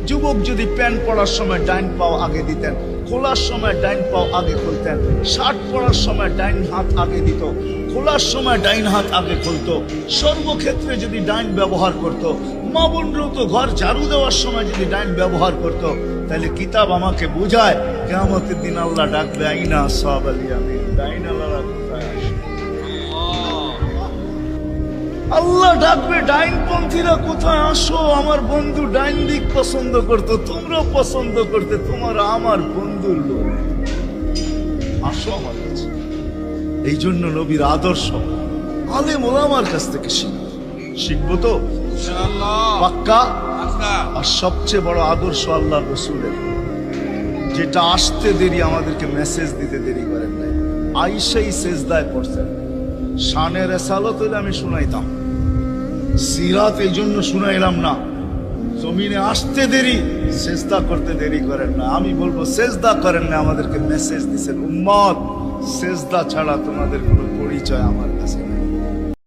যুবক যদি প্যান্ট পরার সময় ডাইন পাও আগে দিতেন, খোলার সময় ডাইন পাও আগে খুলতেন, শার্ট পরার সময় ডাইন হাত আগে দিত, খোলার সময় ডাইন হাত আগে খুলতো, সর্বক্ষেত্রে যদি ডাইন ব্যবহার করত, মা বোনরাও তো ঘর ঝাড়ু দেওয়ার সময় যদি ডাইন ব্যবহার করত, তাহলে কিতাব আমাকে বোঝায় কিয়ামতের দিন আল্লাহ ডাকবে আইনা আসহাব আল ইয়ামিন, ডাইন আল্লাহরা কোথায় আসে? আল্লাহ ডাকবে ডাইনপন্থীরা কোথায় আসো? আমার বন্ধু ডাইন দিক পছন্দ করতো, তোমরাও পছন্দ করতে, তোমার আমার বন্ধুর লোক, আসো আমার কাছে। এই জন্য নবীর আদর্শ আলেম ওলামার কাছ থেকে শিখবো তো পাক্কা। আর সবচেয়ে বড় আদর্শ আল্লাহ রসুলের, যেটা আসতে দেরি, আমাদেরকে মেসেজ দিতে দেরি করেন নাই। আইসাই সেজদায় পড়ছেন, শানের রেসালত হইলে আমি শুনাইতাম, সিরাত এই জন্য শুনাইলাম না। জমিনে আসতে দেরি, সেজদা করতে দেরি করেন না। আমি বলবো সেজদা করেন না, আমাদেরকে মেসেজ দিচ্ছেন উম্মত, সেজদা ছাড়া তোমাদের কোনো পরিচয় আমার কাছে নেই।